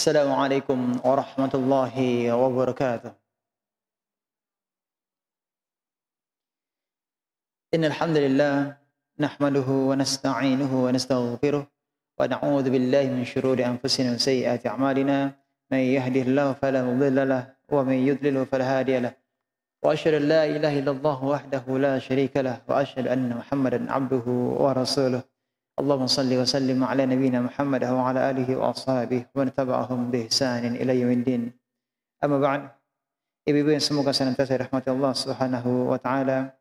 Assalamualaikum warahmatullahi wabarakatuh. Innal hamdalillah nahmaduhu wa nasta'inuhu wa nastaghfiruh wa na'udzu billahi min shururi anfusina wa sayyiati a'malina. May yahdihillahu fala mudilla lahu wa may yudlil fala hadiya lahu. Wa asyhadu an la ilaha illallah wahdahu la syarika lahu wa asyhadu anna Muhammadan 'abduhu wa rasuluh. Allahumma salli wa sallim ala nabiyyina Muhammad wa ala alihi wa ashabihi wa tabi'ahum bi ihsanin ila yaumiddin. Amma ba'd. Ibu-ibu yang semoga senantiasa dirahmati Allah Subhanahu wa taala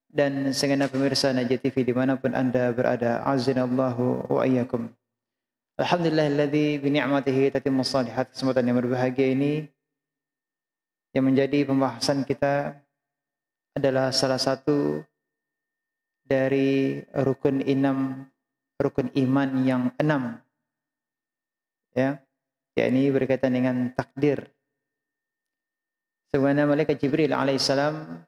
dan segenap pemirsa Najah TV dimanapun Anda berada, azinallahu wa iyyakum. Alhamdulillahilladzi bi ni'matihi tatimmu shalihat. Kesempatan yang berbahagia ini yang menjadi pembahasan kita adalah salah satu dari rukun iman yang 6, ya, yakni berkaitan dengan takdir. Sebagaimana malaikat Jibril alaihissalam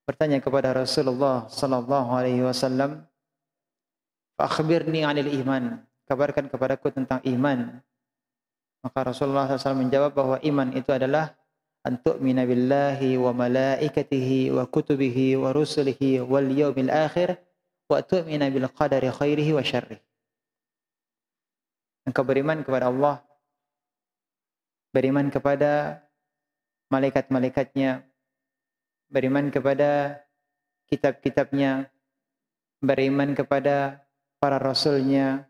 bertanya kepada Rasulullah sallallahu alaihi wasallam, "Akhbirni 'anil iman." Kabarkan kepadaku tentang iman. Maka Rasulullah SAW menjawab bahwa iman itu adalah an tu'mina billahi wa malaikatihi wa kutubihi wa rusulihi wal yaumil akhir wa tu'mina bil qadari khairihi wa syarrihi. Engkau beriman kepada Allah, beriman kepada malaikat-malaikatnya, beriman kepada kitab-kitabnya, beriman kepada para rasulnya,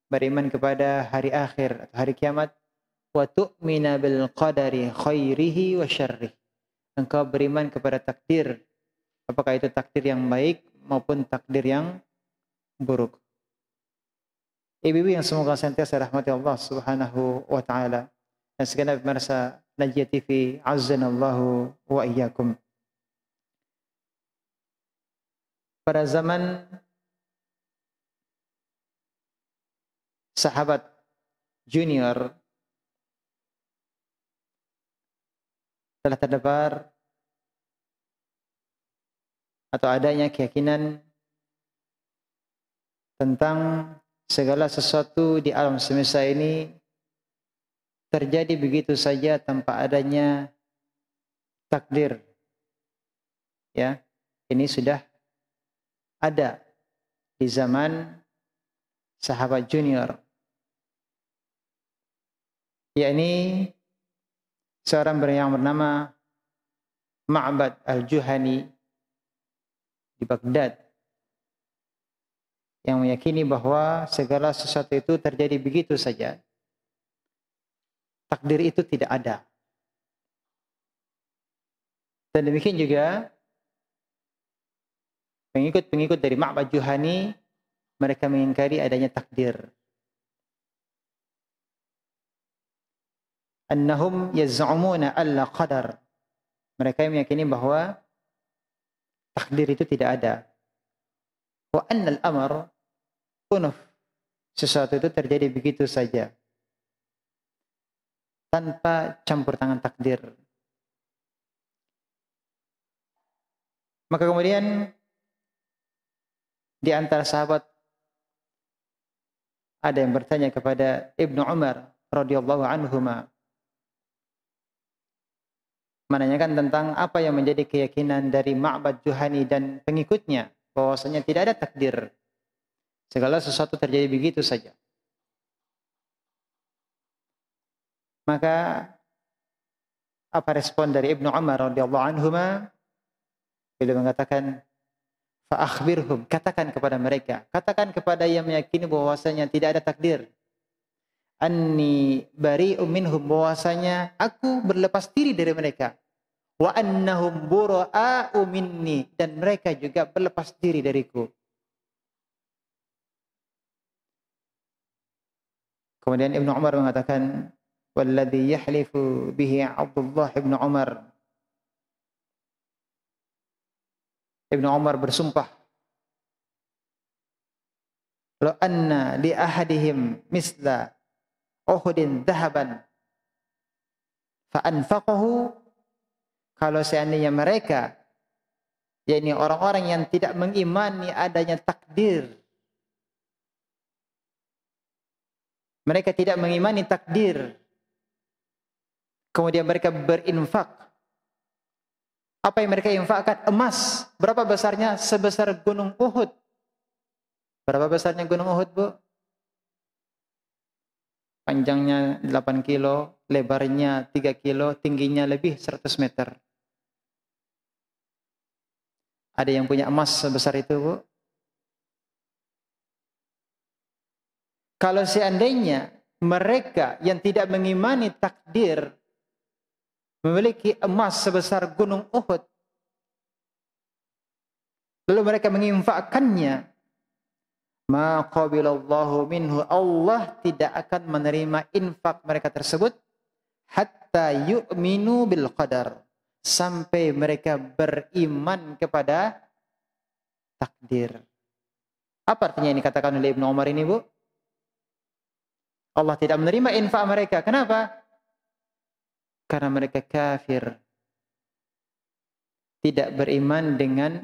beriman kepada hari akhir atau hari kiamat, wa tu'mina bil qadari khairihi wa syarrihi. Engkau beriman kepada takdir, apakah itu takdir yang baik maupun takdir yang buruk. Ibu-ibu yang semoga senantiasa rahmati Allah Subhanahu wa taala dan segenap pemirsa Najah TV, azzanallahu wa iyyakum. Pada zaman sahabat junior telah terdapat atau adanya keyakinan tentang segala sesuatu di alam semesta ini terjadi begitu saja tanpa adanya takdir. Ya, ini sudah ada di zaman sahabat junior. Yakni seorang yang bernama Ma'bad al-Juhani di Baghdad yang meyakini bahwa segala sesuatu itu terjadi begitu saja. Takdir itu tidak ada. Dan demikian juga pengikut-pengikut dari Ma'bad Juhani, mereka mengingkari adanya takdir. Annahum yaz'umuna alla qadar. Mereka meyakini bahwa takdir itu tidak ada. Wa annal amr unuf. Sesuatu itu terjadi begitu saja, tanpa campur tangan takdir. Maka kemudian di antara sahabat ada yang bertanya kepada Ibnu Umar radhiyallahu anhuma, menanyakan tentang apa yang menjadi keyakinan dari Ma'bad Juhani dan pengikutnya, bahwasanya tidak ada takdir. Segala sesuatu terjadi begitu saja. Maka apa respon dari Ibnu Umar radhiyallahu anhuma? Beliau mengatakan, fa akhbirhum, katakan kepada mereka, katakan kepada yang meyakini bahwasanya tidak ada takdir, anni bari'um minhum, bahwasanya aku berlepas diri dari mereka, wa annahum bura'u minni, dan mereka juga berlepas diri dariku. Kemudian Ibnu Umar mengatakan, walladzi yahlifu bihi Abdullah ibn Umar. Ibnu Umar bersumpah, la anna li ahadihim misla Uhudin dhahaban fa anfaqahu, kalau seandainya mereka, yakni orang-orang yang tidak mengimani adanya takdir, mereka tidak mengimani takdir, Kemudian mereka berinfak. Apa yang mereka infakkan? Emas. Berapa besarnya? Sebesar gunung Uhud. Berapa besarnya gunung Uhud, Bu? Panjangnya 8 kilo, lebarnya 3 kilo, tingginya lebih 100 meter. Ada yang punya emas sebesar itu, Bu? Kalau seandainya mereka yang tidak mengimani takdir memiliki emas sebesar gunung Uhud, lalu mereka menginfakkannya, ma qabilallahu minhu, Allah tidak akan menerima infak mereka tersebut hatta yu'minu bil qadar, sampai mereka beriman kepada takdir. Apa artinya ini katakan oleh Ibnu Umar ini, Bu? Allah tidak menerima infak mereka. Kenapa? Karena mereka kafir. Tidak beriman dengan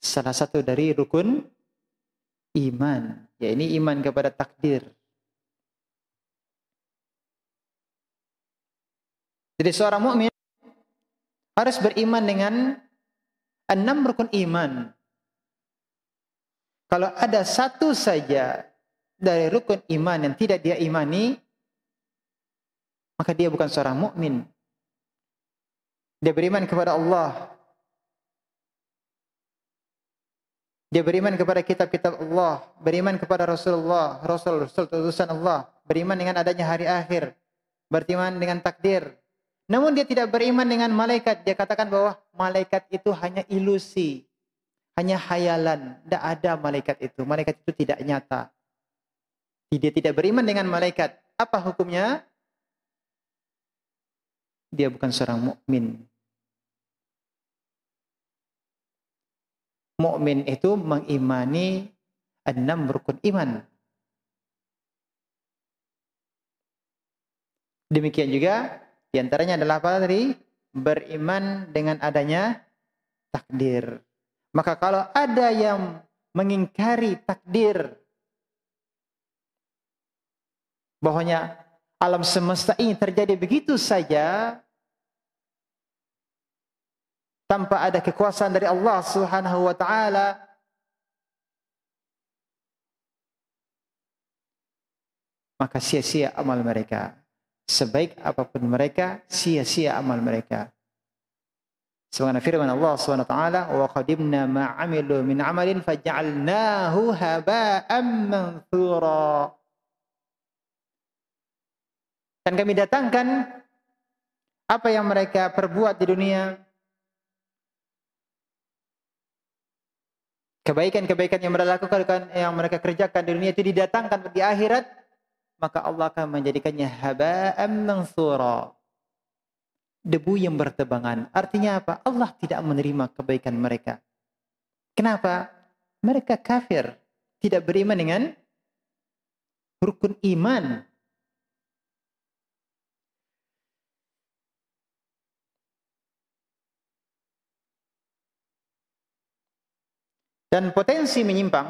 salah satu dari rukun iman. Ya, ini iman kepada takdir. Jadi seorang mukmin harus beriman dengan 6 rukun iman. Kalau ada satu saja dari rukun iman yang tidak dia imani, maka dia bukan seorang mukmin. Dia beriman kepada Allah. Dia beriman kepada kitab-kitab Allah, beriman kepada Rasulullah, Rasul utusan Allah, beriman dengan adanya hari akhir, beriman dengan takdir. Namun dia tidak beriman dengan malaikat. Dia katakan bahwa malaikat itu hanya ilusi, hanya khayalan. Tidak ada malaikat itu. Malaikat itu tidak nyata. Dia tidak beriman dengan malaikat. Apa hukumnya? Dia bukan seorang mukmin. Mukmin itu mengimani 6 rukun iman. Demikian juga diantaranya adalah apa tadi? Beriman dengan adanya takdir. Maka kalau ada yang mengingkari takdir, bahwanya alam semesta ini terjadi begitu saja tanpa ada kekuasaan dari Allah Subhanahu wa taala, maka sia-sia amal mereka. Sebaik apapun mereka, sia-sia amal mereka. Sebagaimana firman Allah Subhanahu wa taala, "Wa qadimna ma 'amilu min 'amalin faj'alnahu haba'an manthura." Dan kami datangkan apa yang mereka perbuat di dunia, kebaikan-kebaikan yang mereka lakukan, yang mereka kerjakan di dunia itu didatangkan di akhirat, maka Allah akan menjadikannya haba'an manthura, debu yang bertebangan. Artinya apa? Allah tidak menerima kebaikan mereka. Kenapa? Mereka kafir, tidak beriman dengan rukun iman. Dan potensi menyimpang,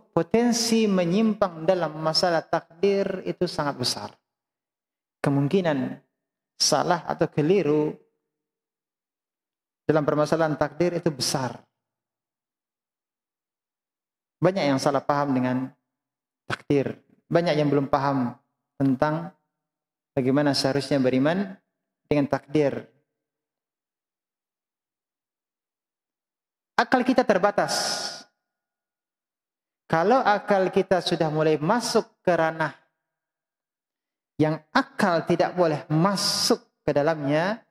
potensi menyimpang dalam masalah takdir itu sangat besar. Kemungkinan salah atau keliru dalam permasalahan takdir itu besar. Banyak yang salah paham dengan takdir. Banyak yang belum paham tentang bagaimana seharusnya beriman dengan takdir. Akal kita terbatas. Kalau akal kita sudah mulai masuk ke ranah yang akal tidak boleh masuk ke dalamnya,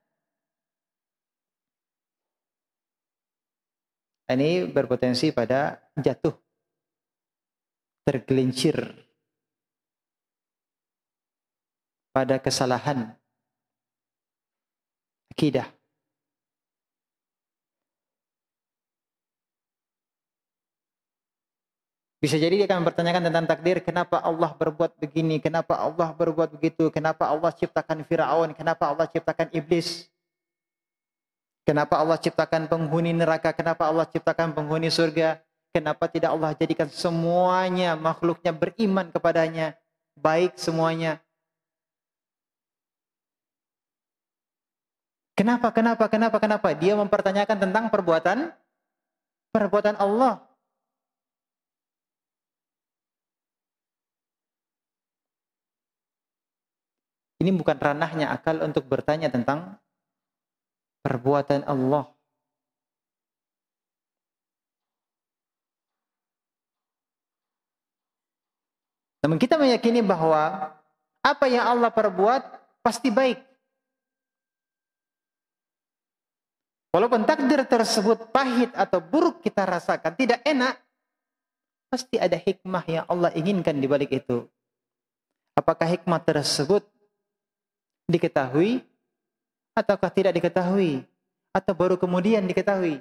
ini berpotensi pada jatuh, tergelincir pada kesalahan akidah. Bisa jadi dia akan mempertanyakan tentang takdir, kenapa Allah berbuat begini, kenapa Allah berbuat begitu, kenapa Allah ciptakan Firaun, kenapa Allah ciptakan iblis, kenapa Allah ciptakan penghuni neraka, kenapa Allah ciptakan penghuni surga, kenapa tidak Allah jadikan semuanya makhluknya beriman kepadanya, baik semuanya. Kenapa? Dia mempertanyakan tentang perbuatan Allah. Ini bukan ranahnya akal untuk bertanya tentang perbuatan Allah. Namun kita meyakini bahwa apa yang Allah perbuat pasti baik. Walaupun takdir tersebut pahit atau buruk kita rasakan, tidak enak, pasti ada hikmah yang Allah inginkan di balik itu. Apakah hikmah tersebut diketahui ataukah tidak diketahui, atau baru kemudian diketahui?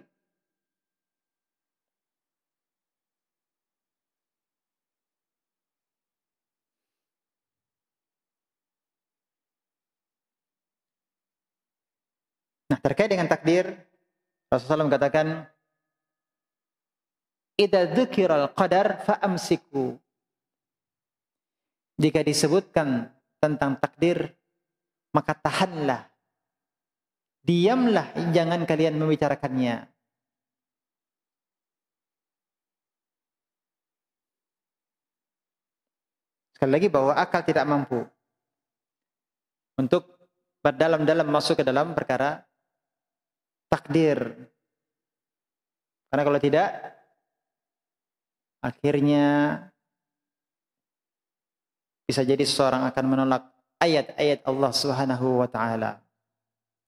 Nah, terkait dengan takdir, Rasulullah SAW mengatakan, "Idza dzukiral qadar fa'amsiku." Jika disebutkan tentang takdir, maka tahanlah. Diamlah, jangan kalian membicarakannya. Sekali lagi bahwa akal tidak mampu untuk berdalam-dalam masuk ke dalam perkara takdir. Karena kalau tidak, akhirnya bisa jadi seseorang akan menolak ayat-ayat Allah Subhanahu wa taala.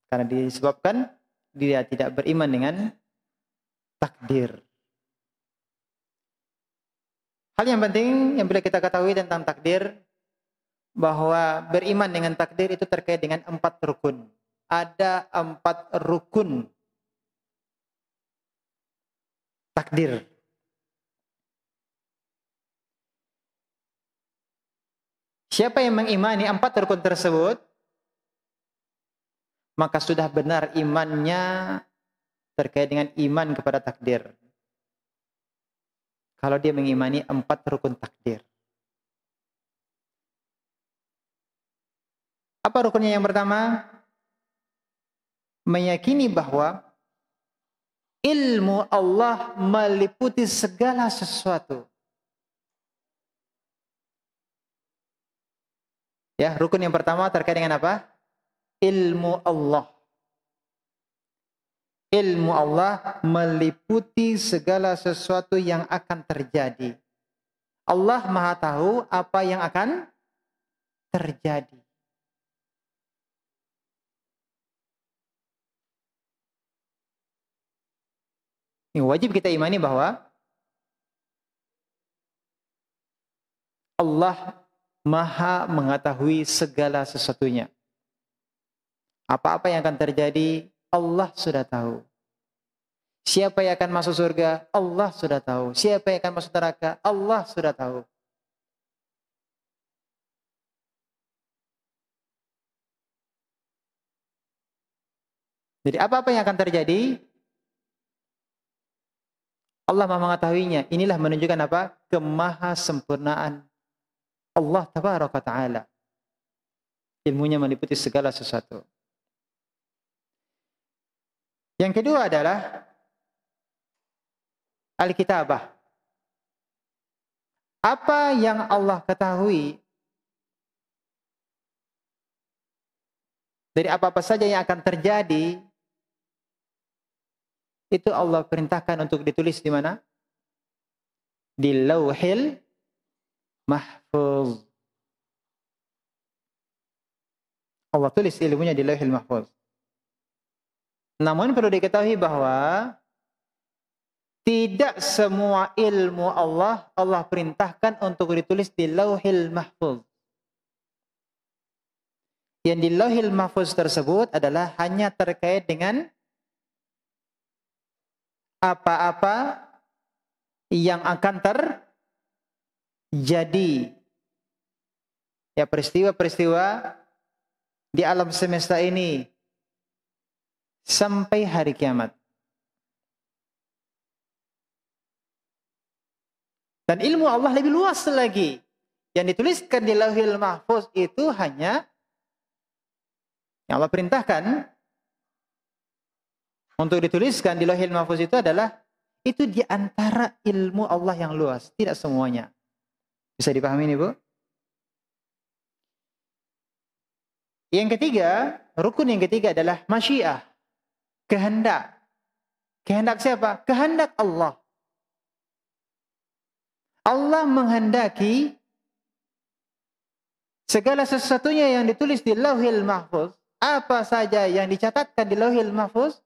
Karena disebabkan dia tidak beriman dengan takdir. Hal yang penting yang boleh kita ketahui tentang takdir, bahwa beriman dengan takdir itu terkait dengan 4 rukun. Ada 4 rukun takdir. Siapa yang mengimani 4 rukun tersebut, maka sudah benar imannya terkait dengan iman kepada takdir. Kalau dia mengimani 4 rukun takdir. Apa rukunnya yang pertama? Meyakini bahwa ilmu Allah meliputi segala sesuatu. Ya, rukun yang pertama terkait dengan apa? Ilmu Allah. Ilmu Allah meliputi segala sesuatu yang akan terjadi. Allah Maha tahu apa yang akan terjadi. Ini wajib kita imani bahwa Allah Maha mengetahui segala sesuatunya. Apa-apa yang akan terjadi, Allah sudah tahu. Siapa yang akan masuk surga, Allah sudah tahu. Siapa yang akan masuk neraka, Allah sudah tahu. Jadi apa-apa yang akan terjadi, Allah Maha mengetahuinya. Inilah menunjukkan apa? Kemahasempurnaan Allah Tabaraka Ta'ala. Ilmunya meliputi segala sesuatu. Yang kedua adalah Al-Kitabah. Apa yang Allah ketahui dari apa-apa saja yang akan terjadi, itu Allah perintahkan untuk ditulis di mana? Di Lauhil Mahfuz. Allah tulis ilmunya di Lauhil Mahfuz. Namun perlu diketahui bahwa tidak semua ilmu Allah perintahkan untuk ditulis di Lauhil Mahfuz. Yang di Lauhil Mahfuz tersebut adalah hanya terkait dengan apa-apa yang akan terjadi. Ya, peristiwa-peristiwa di alam semesta ini sampai hari kiamat. Dan ilmu Allah lebih luas lagi. Yang dituliskan di Lauhil Mahfuz itu hanya yang Allah perintahkan untuk dituliskan di Lauhil Mahfuz itu adalah itu di antara ilmu Allah yang luas, tidak semuanya. Bisa dipahami nih, Bu? Yang ketiga, rukun yang ketiga adalah masyiah, kehendak. Kehendak siapa? Kehendak Allah. Allah menghendaki segala sesuatunya yang ditulis di Lauhil Mahfuz, apa saja yang dicatatkan di Lauhil Mahfuz,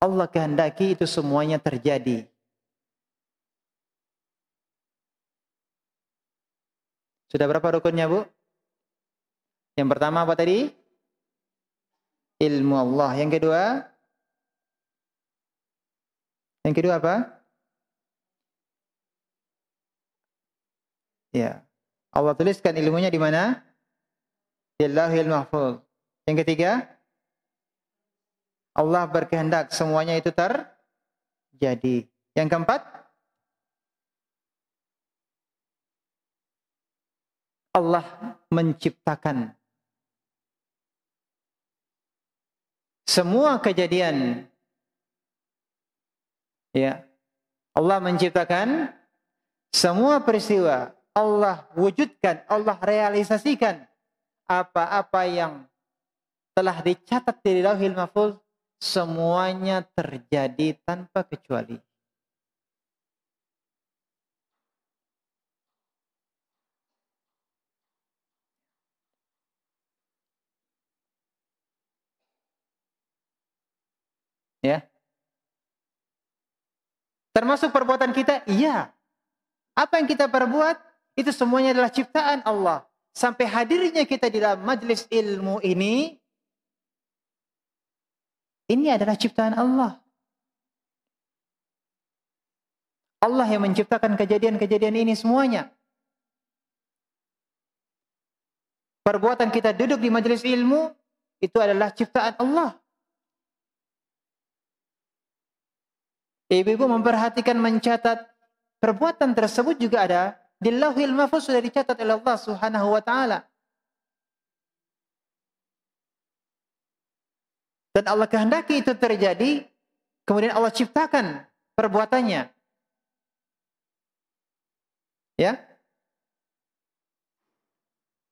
Allah kehendaki itu semuanya terjadi. Sudah berapa rukunnya, Bu? Yang pertama apa tadi? Ilmu Allah. Yang kedua? Yang kedua apa? Ya. Allah tuliskan ilmunya di mana? Di Lauhil Mahfuz. Yang ketiga? Allah berkehendak semuanya itu terjadi. Yang keempat? Allah menciptakan semua kejadian. Ya. Allah menciptakan semua peristiwa. Allah wujudkan, Allah realisasikan apa-apa yang telah dicatat di Lauhil Mahfuz, semuanya terjadi tanpa kecuali. Ya. Termasuk perbuatan kita? Iya. Apa yang kita perbuat, itu semuanya adalah ciptaan Allah. Sampai hadirnya kita di dalam majelis ilmu ini adalah ciptaan Allah. Allah yang menciptakan kejadian-kejadian ini semuanya. Perbuatan kita duduk di majelis ilmu, itu adalah ciptaan Allah. Ibu-ibu memperhatikan, mencatat, perbuatan tersebut juga ada di Lauhil Mahfuz, sudah dicatat oleh Allah Subhanahu wa taala. Dan Allah kehendaki itu terjadi, kemudian Allah ciptakan perbuatannya. Ya?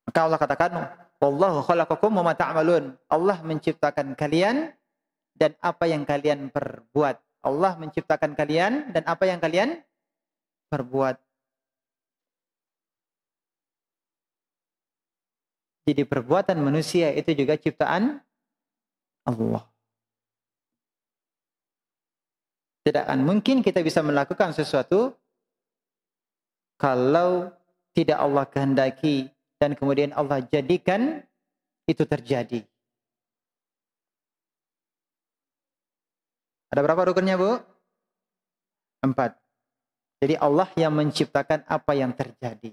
Maka Allah katakan, "Wallahu khalaqakum wa ma ta'malun." Allah menciptakan kalian dan apa yang kalian perbuat. Allah menciptakan kalian dan apa yang kalian perbuat. Jadi perbuatan manusia itu juga ciptaan Allah. Tidak akan mungkin kita bisa melakukan sesuatu kalau tidak Allah kehendaki dan kemudian Allah jadikan itu terjadi. Ada berapa rukunnya, Bu? 4. Jadi Allah yang menciptakan apa yang terjadi.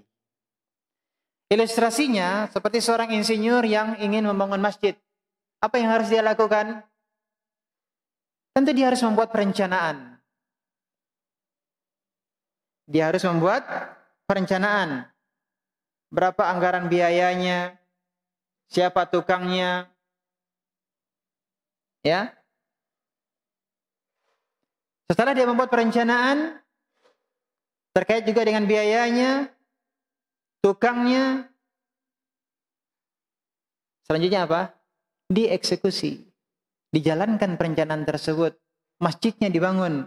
Ilustrasinya seperti seorang insinyur yang ingin membangun masjid. Apa yang harus dia lakukan? Tentu dia harus membuat perencanaan. Dia harus membuat perencanaan. Berapa anggaran biayanya? Siapa tukangnya? Ya. Setelah dia membuat perencanaan, terkait juga dengan biayanya, tukangnya, selanjutnya apa? Dieksekusi. Dijalankan perencanaan tersebut. Masjidnya dibangun.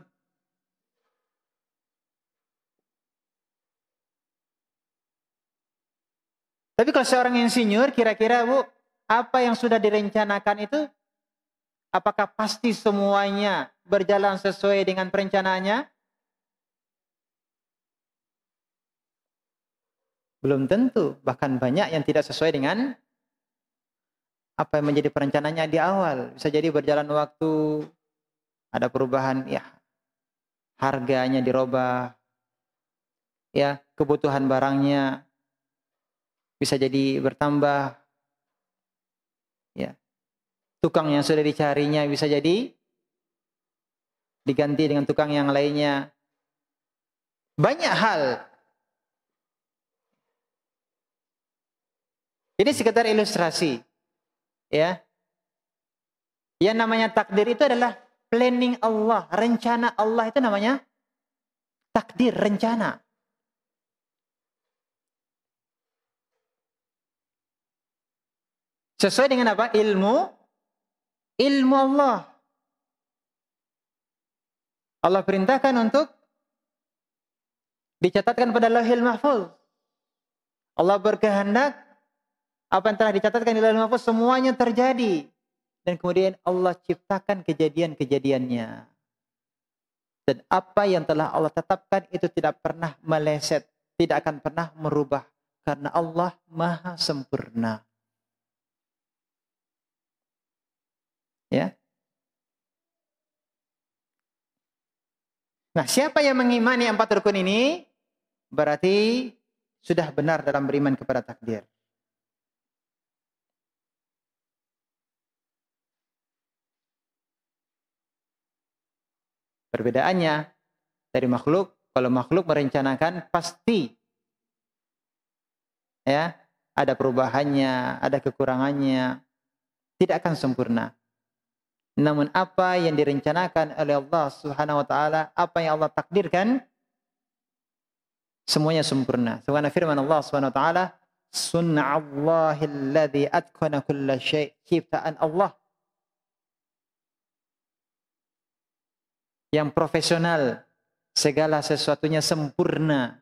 Tapi kalau seorang insinyur, kira-kira, Bu, apa yang sudah direncanakan itu, apakah pasti semuanya berjalan sesuai dengan perencanaannya? Belum tentu. Bahkan banyak yang tidak sesuai dengan apa yang menjadi perencanaannya di awal. Bisa jadi berjalan waktu, ada perubahan, ya, harganya dirubah, ya, kebutuhan barangnya bisa jadi bertambah, ya. Tukang yang sudah dicarinya bisa jadi diganti dengan tukang yang lainnya. Banyak hal. Ini sekedar ilustrasi, ya. Yang namanya takdir itu adalah planning Allah, rencana Allah itu namanya takdir, rencana. Sesuai dengan apa? Ilmu Allah. Allah perintahkan untuk dicatatkan pada Lauhil Mahfuz. Allah berkehendak apa yang telah dicatatkan di Lauhil Mahfuz semuanya terjadi. Dan kemudian Allah ciptakan kejadian-kejadiannya. Dan apa yang telah Allah tetapkan itu tidak pernah meleset, tidak akan pernah merubah. Karena Allah Maha Sempurna. Ya. Nah, siapa yang mengimani 4 rukun ini, berarti sudah benar dalam beriman kepada takdir. Perbedaannya dari makhluk, kalau makhluk merencanakan pasti ya, ada perubahannya, ada kekurangannya, tidak akan sempurna. Namun apa yang direncanakan oleh Allah Subhanahu wa taala, apa yang Allah takdirkan, semuanya sempurna. Sebagaimana firman Allah Subhanahu wa taala, "Sunna'allahil ladzi atqana kulla syai'." Ciptaan Allah yang profesional, segala sesuatunya sempurna.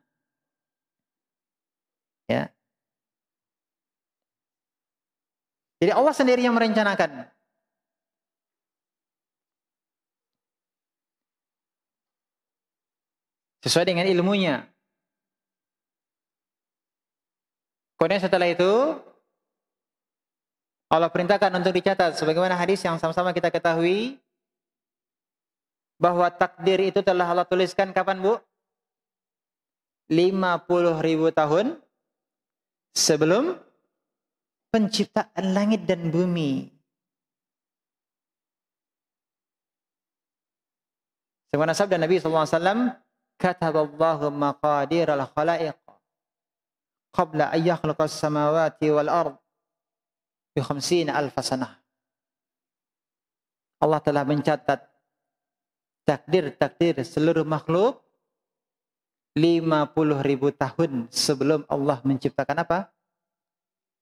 Ya. Jadi Allah sendiri yang merencanakan. Sesuai dengan ilmunya. Kemudian setelah itu, Allah perintahkan untuk dicatat. Sebagaimana hadis yang sama-sama kita ketahui, bahwa takdir itu telah Allah tuliskan kapan, Bu? 50.000 tahun sebelum penciptaan langit dan bumi. Sebagaimana sabda Nabi SAW, kataballahu maqadir al-khalaiq qabla an yakhluqa as-samawati wal ard bi 50.000 sanah. Allah telah mencatat takdir seluruh makhluk 50.000 tahun sebelum Allah menciptakan apa?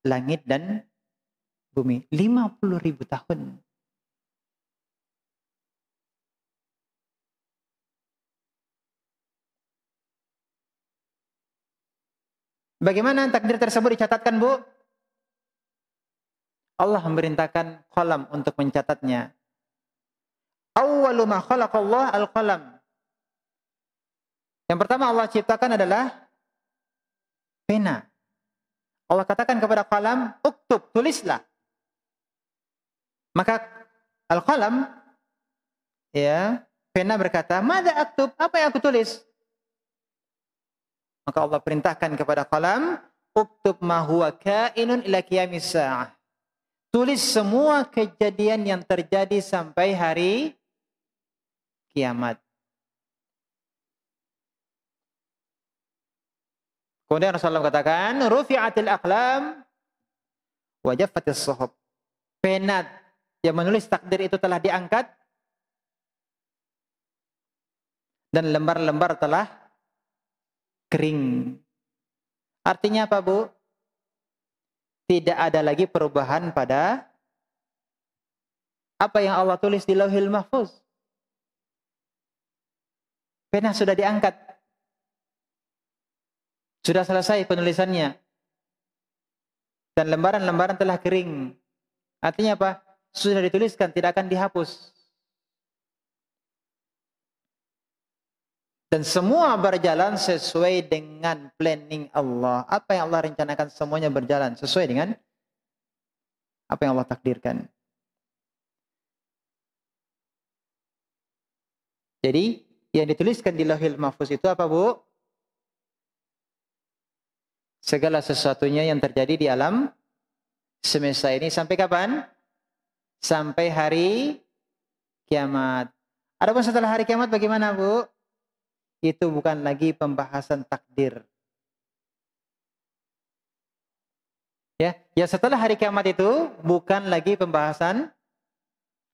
Langit dan bumi. 50.000 tahun. Bagaimana takdir tersebut dicatatkan, Bu? Allah memerintahkan qalam untuk mencatatnya. Awwalu ma khalaqallah al-qalam. Yang pertama Allah ciptakan adalah pena. Allah katakan kepada qalam, uktub, tulislah. Maka al-qalam, ya, pena berkata, "Madza aktub?" Apa yang aku tulis? Maka Allah perintahkan kepada qalam, uktub ma huwa kainun ila qiyamis saah. Tulis semua kejadian yang terjadi sampai hari kiamat. Kemudian Rasulullah katakan, rufi'atil aqlam wa jaffatis suhuf. Pena yang menulis takdir itu telah diangkat dan lembar-lembar telah kering. Artinya apa, Bu? Tidak ada lagi perubahan pada apa yang Allah tulis di Lauhil Mahfuz. Pena sudah diangkat. Sudah selesai penulisannya. Dan lembaran-lembaran telah kering. Artinya apa? Sudah dituliskan, tidak akan dihapus. Dan semua berjalan sesuai dengan planning Allah. Apa yang Allah rencanakan semuanya berjalan sesuai dengan apa yang Allah takdirkan. Jadi yang dituliskan di Lauhil Mahfuz itu apa, Bu? Segala sesuatunya yang terjadi di alam semesta ini sampai kapan? Sampai hari kiamat. Adapun setelah hari kiamat bagaimana, Bu? Itu bukan lagi pembahasan takdir. Ya setelah hari kiamat itu bukan lagi pembahasan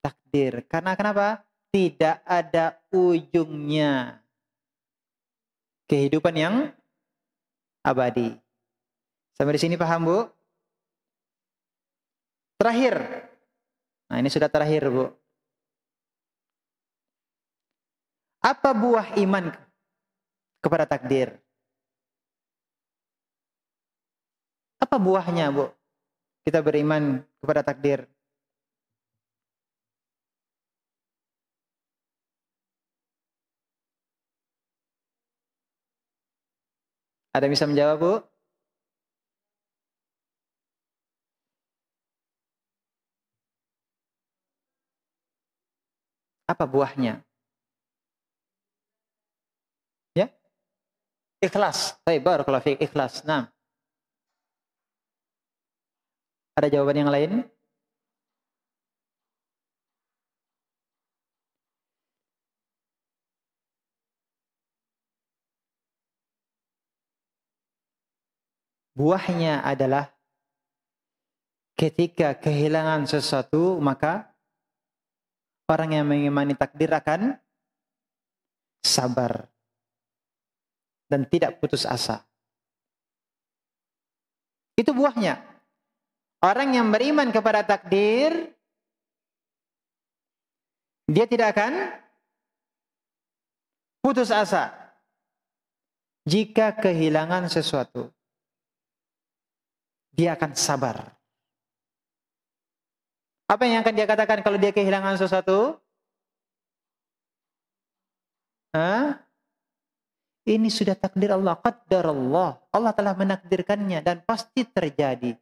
takdir. Karena kenapa? Tidak ada ujungnya. Kehidupan yang abadi. Sampai di sini paham, Bu? Terakhir. Nah, ini sudah terakhir, Bu. Apa buah iman kepada takdir? Apa buahnya, Bu? Kita beriman kepada takdir. Ada yang bisa menjawab, Bu? Apa buahnya? Ya? Ikhlas. Baik, barakallahu fiik, ikhlas. Nah. Ada jawaban yang lain? Buahnya adalah ketika kehilangan sesuatu, maka orang yang mengimani takdir akan sabar dan tidak putus asa. Itu buahnya. Orang yang beriman kepada takdir, dia tidak akan putus asa jika kehilangan sesuatu. Dia akan sabar. Apa yang akan dia katakan kalau dia kehilangan sesuatu? Ini sudah takdir Allah, qaddar Allah. Allah telah menakdirkannya dan pasti terjadi.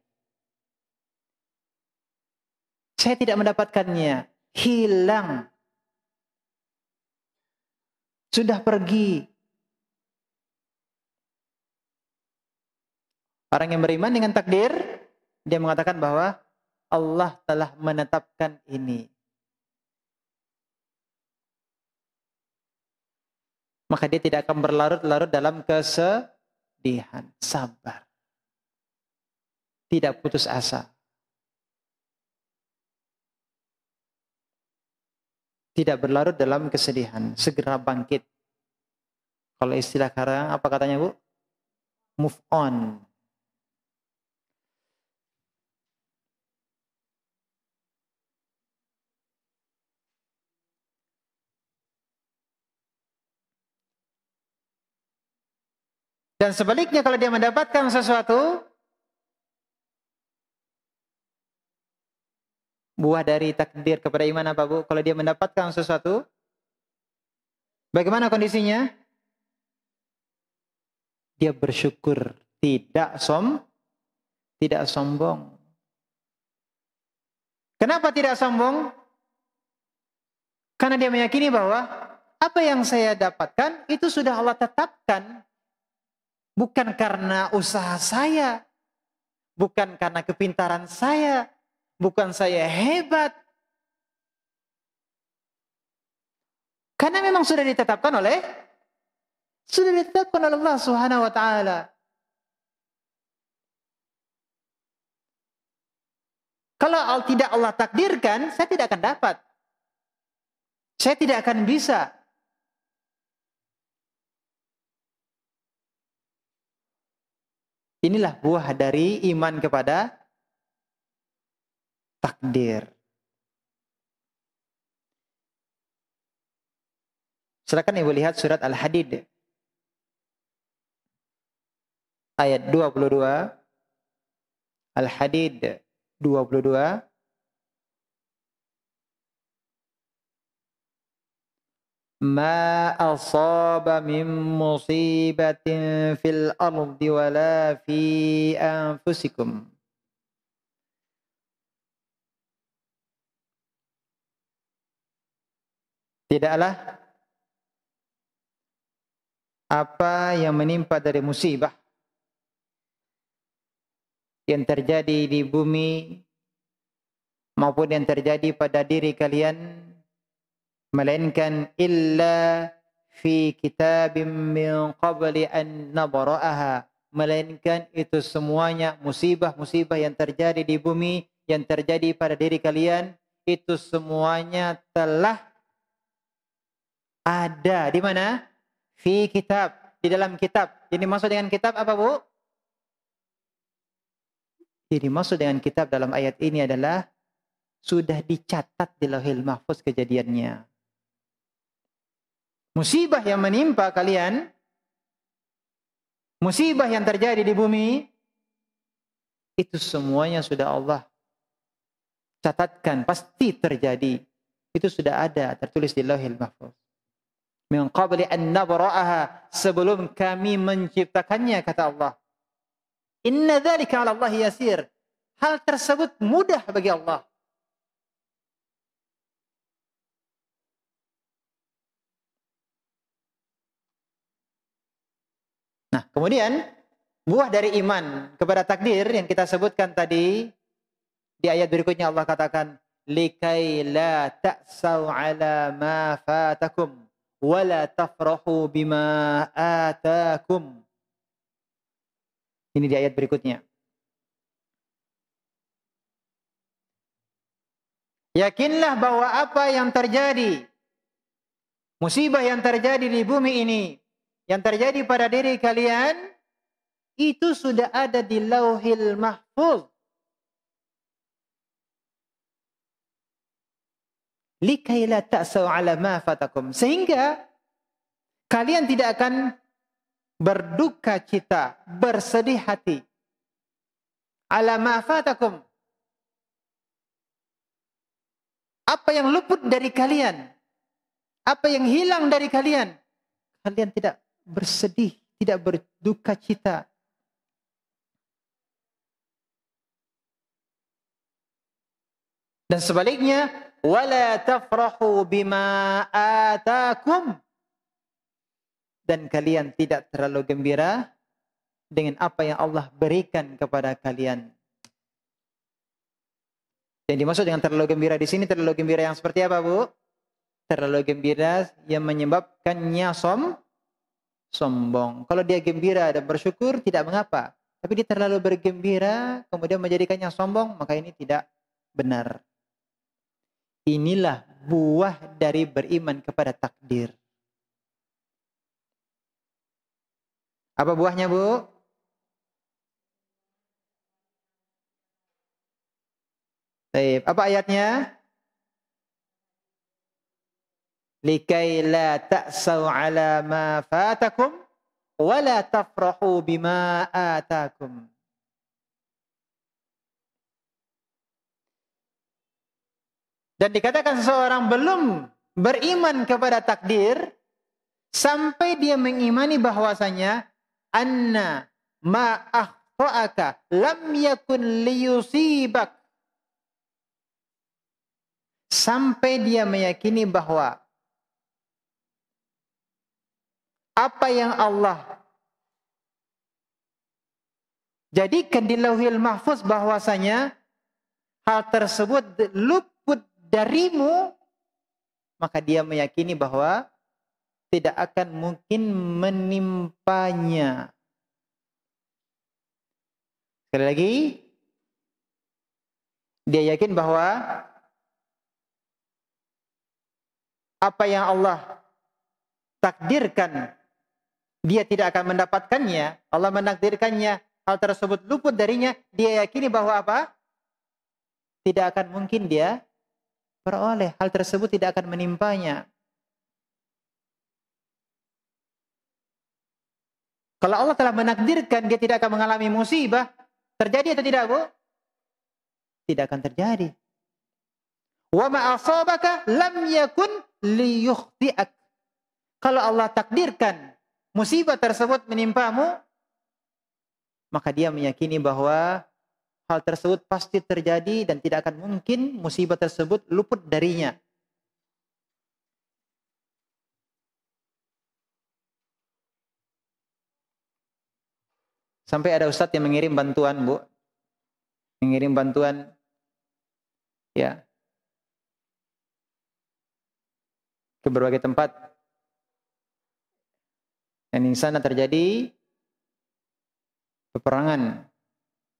Saya tidak mendapatkannya, hilang. Sudah pergi. Orang yang beriman dengan takdir, dia mengatakan bahwa Allah telah menetapkan ini. Maka dia tidak akan berlarut-larut dalam kesedihan. Sabar. Tidak putus asa. Tidak berlarut dalam kesedihan. Segera bangkit. Kalau istilah sekarang, apa katanya, Bu? Move on. Dan sebaliknya kalau dia mendapatkan sesuatu, buah dari takdir kepada iman apa, Bu? Kalau dia mendapatkan sesuatu, bagaimana kondisinya? Dia bersyukur, tidak sombong. Kenapa tidak sombong? Karena dia meyakini bahwa apa yang saya dapatkan itu sudah Allah tetapkan. Bukan karena usaha saya, bukan karena kepintaran saya, bukan saya hebat. Karena memang sudah ditetapkan oleh Allah Subhanahu wa taala. Kalau tidak Allah takdirkan, saya tidak akan dapat. Saya tidak akan bisa. Inilah buah dari iman kepada takdir. Silakan Ibu lihat surat Al-Hadid ayat 22. Al-Hadid 22. Ma asaba min musibatin fil ardi wala fi anfusikum. Tidaklah apa yang menimpa dari musibah yang terjadi di bumi maupun yang terjadi pada diri kalian, melainkan illa fi kitabim min qabli an nabra'aha, melainkan itu semuanya musibah-musibah yang terjadi di bumi, yang terjadi pada diri kalian, itu semuanya telah ada di mana? Fi kitab, di dalam kitab. Jadi maksud dengan kitab apa, Bu? Jadi maksud dengan kitab dalam ayat ini adalah sudah dicatat di Lauhil Mahfuz kejadiannya. Musibah yang menimpa kalian, musibah yang terjadi di bumi, itu semuanya sudah Allah catatkan, pasti terjadi. Itu sudah ada, tertulis di Lauhil Mahfuz. Min qabli an nabra'aha, sebelum kami menciptakannya, kata Allah. Inna dzalika 'ala Allah yasir. Hal tersebut mudah bagi Allah. Nah, kemudian buah dari iman kepada takdir yang kita sebutkan tadi di ayat berikutnya Allah katakan likai la ta'sau 'ala ma fatakum wa la tafrahu bima atakum. Ini di ayat berikutnya. Yakinlah bahwa apa yang terjadi, musibah yang terjadi di bumi ini, yang terjadi pada diri kalian, itu sudah ada di Lauhil Mahfuz. Likai la ta'sau 'ala ma fatakum. Sehingga kalian tidak akan berduka cita, bersedih hati. 'Ala ma fatakum. Apa yang luput dari kalian, apa yang hilang dari kalian, kalian tidak bersedih, tidak berduka cita. Dan sebaliknya, wala tafrahu bima atakum. Dan kalian tidak terlalu gembira dengan apa yang Allah berikan kepada kalian. Yang dimaksud dengan terlalu gembira di sini, terlalu gembira yang seperti apa, Bu? Terlalu gembira yang menyebabkannya sombong. Kalau dia gembira dan bersyukur tidak mengapa. Tapi dia terlalu bergembira kemudian menjadikannya sombong, maka ini tidak benar. Inilah buah dari beriman kepada takdir. Apa buahnya, Bu? Baik, apa ayatnya? Likai la ta'sau 'ala ma fatakum wa la tafrahu bima atakum. Dan dikatakan seseorang belum beriman kepada takdir sampai dia mengimani bahwasanya anna ma akhta'aka lam yakun liyusibak. Sampai dia meyakini bahwa apa yang Allah jadikan di Lauhil Mahfuz bahwasanya hal tersebut luput darimu, maka dia meyakini bahwa tidak akan mungkin menimpanya. Sekali lagi, dia yakin bahwa apa yang Allah takdirkan, dia tidak akan mendapatkannya. Allah menakdirkannya, hal tersebut luput darinya. Dia yakini bahwa apa? Tidak akan mungkin dia beroleh. Hal tersebut tidak akan menimpanya. Kalau Allah telah menakdirkan dia tidak akan mengalami musibah, terjadi atau tidak, Bu? Tidak akan terjadi. Wa ma asabaka lam yakun liyukhti'ak. Kalau Allah takdirkan musibah tersebut menimpamu, maka dia meyakini bahwa hal tersebut pasti terjadi dan tidak akan mungkin musibah tersebut luput darinya. Sampai ada ustadz yang mengirim bantuan, Bu. Mengirim bantuan, ya, ke berbagai tempat. Dan di sana terjadi peperangan.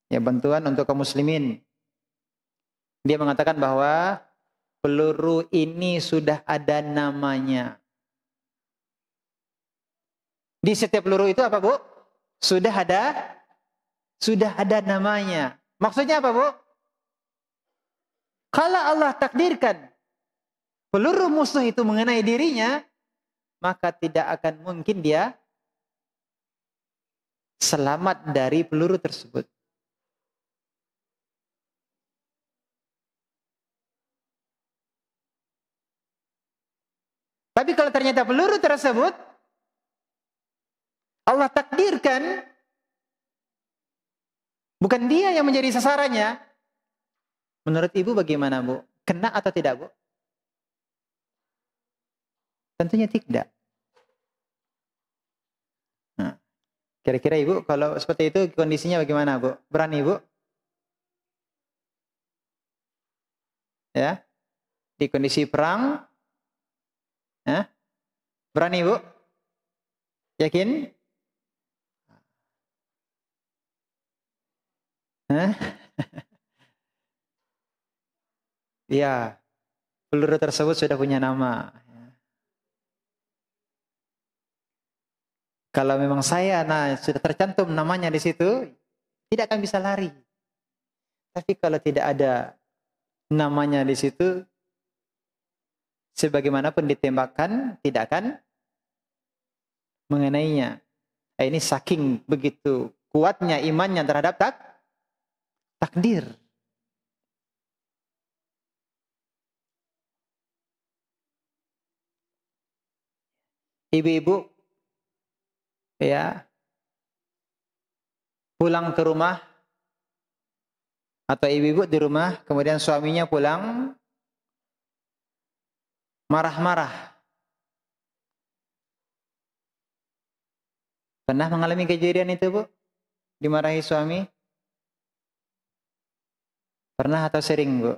Ya, bantuan untuk kaum muslimin. Dia mengatakan bahwa peluru ini sudah ada namanya. Di setiap peluru itu apa, Bu? Sudah ada namanya. Maksudnya apa, Bu? Kalau Allah takdirkan peluru musuh itu mengenai dirinya, maka tidak akan mungkin dia selamat dari peluru tersebut. Tapi kalau ternyata peluru tersebut Allah takdirkan bukan dia yang menjadi sasarannya, menurut Ibu bagaimana, Bu? Kena atau tidak, Bu? Tentunya tidak. Nah, kira-kira Ibu kalau seperti itu kondisinya bagaimana, Bu? Berani, Bu? Ya, di kondisi perang, ya, berani, Bu? Yakin? Hah? Ya, peluru tersebut sudah punya nama. Kalau memang sudah tercantum namanya di situ, tidak akan bisa lari. Tapi kalau tidak ada namanya di situ, sebagaimanapun ditembakkan, tidak akan mengenainya. Ini saking begitu kuatnya imannya terhadap takdir. Ibu-ibu ya pulang ke rumah atau ibu-ibu di rumah, kemudian suaminya pulang marah-marah. Pernah mengalami kejadian itu, Bu? Dimarahi suami? Pernah atau sering, Bu?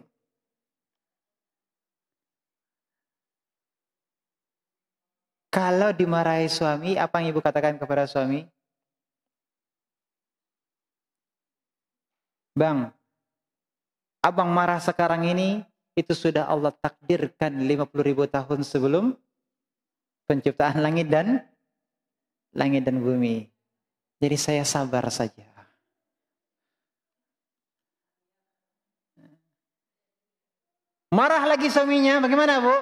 Kalau dimarahi suami, apa yang Ibu katakan kepada suami? Bang, abang marah sekarang ini, itu sudah Allah takdirkan 50.000 tahun sebelum penciptaan langit dan bumi. Jadi saya sabar saja. Marah lagi suaminya, bagaimana, Bu?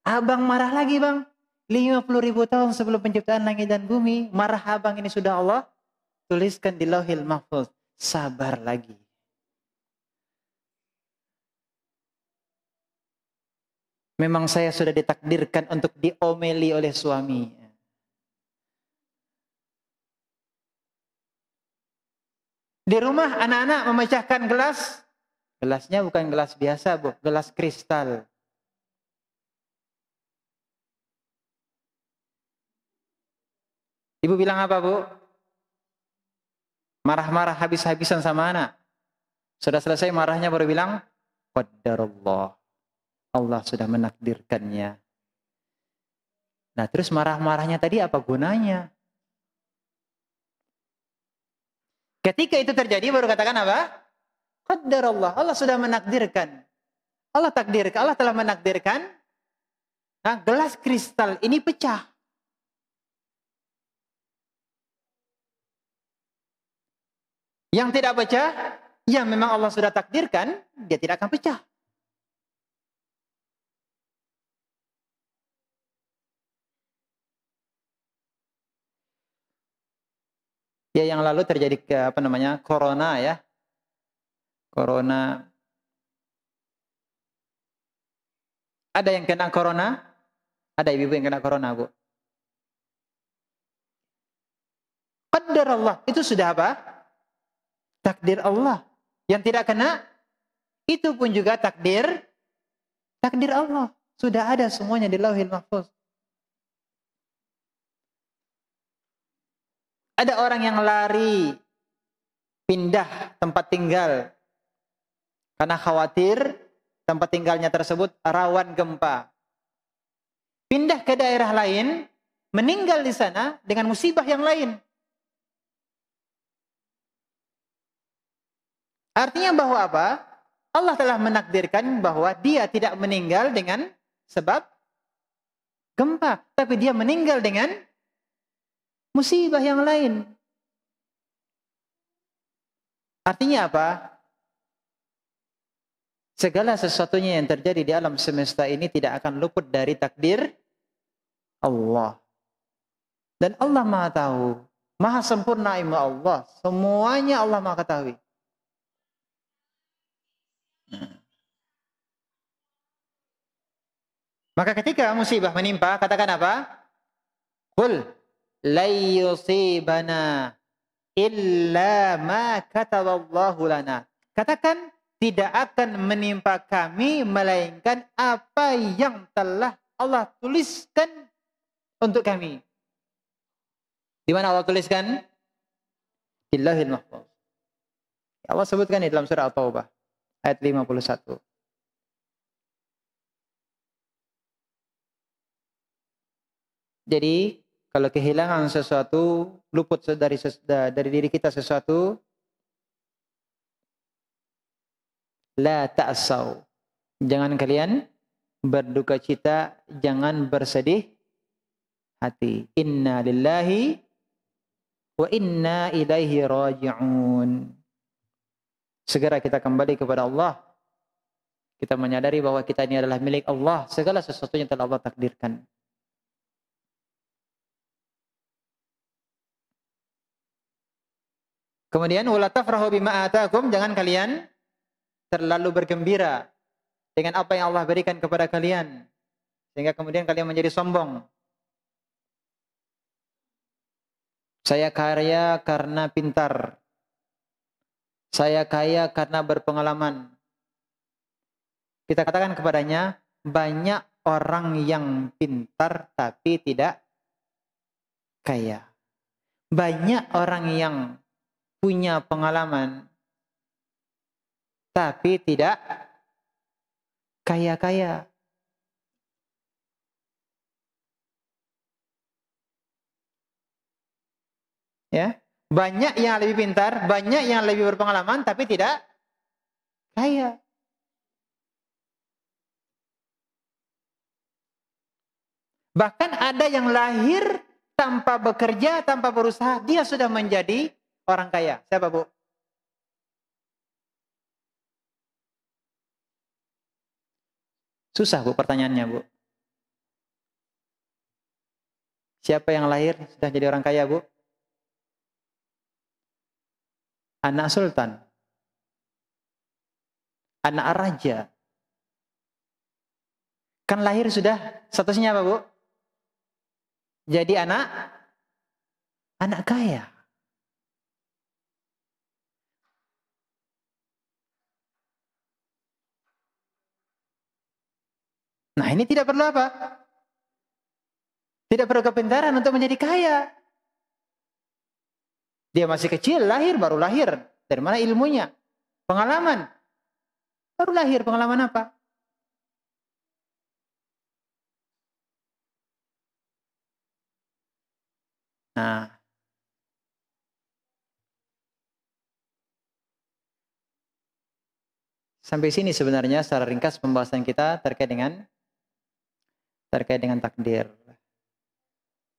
Abang marah lagi, Bang. 50.000 tahun sebelum penciptaan langit dan bumi, marah abang ini sudah Allah tuliskan di Lauhil Mahfuz. Sabar lagi. Memang saya sudah ditakdirkan untuk diomeli oleh suami. Di rumah anak-anak memecahkan gelas. Gelasnya bukan gelas biasa, Bu. Gelas kristal. Ibu bilang apa, Bu? Marah-marah habis-habisan sama anak. Sudah selesai marahnya baru bilang, qadarullah. Allah sudah menakdirkannya. Nah, terus marah-marahnya tadi apa gunanya? Ketika itu terjadi baru katakan apa? Qadarullah. Allah sudah menakdirkan. Allah telah menakdirkan. Nah, gelas kristal ini pecah. Yang tidak pecah, yang memang Allah sudah takdirkan, dia tidak akan pecah. Ya, yang lalu terjadi corona ya. Corona. Ada yang kena corona? Ada ibu-ibu yang kena corona, Bu? Qadar Allah, itu sudah apa? Takdir Allah. Yang tidak kena, itu pun juga takdir Allah. Sudah ada semuanya di Lauhil Mahfuz. Ada orang yang lari, pindah tempat tinggal, karena khawatir tempat tinggalnya tersebut rawan gempa. Pindah ke daerah lain, meninggal di sana dengan musibah yang lain. Artinya bahwa apa? Allah telah menakdirkan bahwa dia tidak meninggal dengan sebab gempa, tapi dia meninggal dengan musibah yang lain. Artinya apa? Segala sesuatunya yang terjadi di alam semesta ini tidak akan luput dari takdir Allah. Dan Allah Maha tahu, Maha sempurna ilmu Allah. Semuanya Allah Maha ketahui. Maka ketika musibah menimpa, katakan apa? Qul la yusibana illa ma kataballahu lana. Katakan, tidak akan menimpa kami melainkan apa yang telah Allah tuliskan untuk kami. Di mana Allah tuliskan? Illahil mahfuz. Allah sebutkan di dalam surah At-Taubah ayat 51. Jadi, kalau kehilangan sesuatu, luput dari diri kita sesuatu, la ta'asaw. Jangan kalian berduka cita, jangan bersedih hati. Inna lillahi wa inna ilaihi raji'un. Segera kita kembali kepada Allah. Kita menyadari bahwa kita ini adalah milik Allah. Segala sesuatunya telah Allah takdirkan. Kemudian wala tafrahu bima ataakum, jangan kalian terlalu bergembira dengan apa yang Allah berikan kepada kalian sehingga kemudian kalian menjadi sombong. Saya kaya karena pintar. Saya kaya karena berpengalaman. Kita katakan kepadanya, banyak orang yang pintar tapi tidak kaya. Banyak orang yang punya pengalaman tapi tidak kaya-kaya. Ya, banyak yang lebih pintar, banyak yang lebih berpengalaman tapi tidak kaya. Bahkan ada yang lahir tanpa bekerja, tanpa berusaha, dia sudah menjadi orang kaya. Siapa, Bu? Susah, Bu, pertanyaannya, Bu. Siapa yang lahir sudah jadi orang kaya, Bu? Anak sultan. Anak raja. Kan lahir sudah statusnya apa, Bu? Jadi anak kaya. Nah, ini tidak perlu apa? Tidak perlu kepintaran untuk menjadi kaya. Dia masih kecil, baru lahir. Dari mana ilmunya? Pengalaman. Baru lahir, pengalaman apa? Nah, sampai sini sebenarnya secara ringkas pembahasan kita terkait dengan takdir.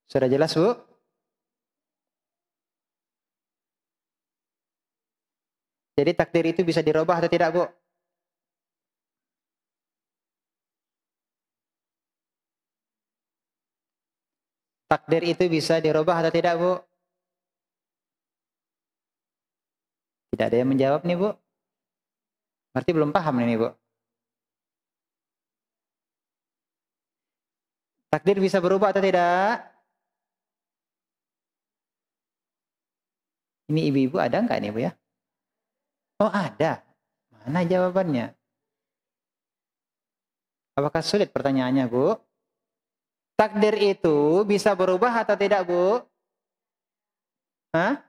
Sudah jelas, Bu? Jadi takdir itu bisa dirubah atau tidak, Bu? Takdir itu bisa dirubah atau tidak, Bu? Tidak ada yang menjawab nih, Bu. Berarti belum paham nih, Bu. Takdir bisa berubah atau tidak? Ini ibu-ibu ada nggak nih, Bu, ya? Oh, ada. Mana jawabannya? Apakah sulit pertanyaannya, Bu? Takdir itu bisa berubah atau tidak, Bu? Hah?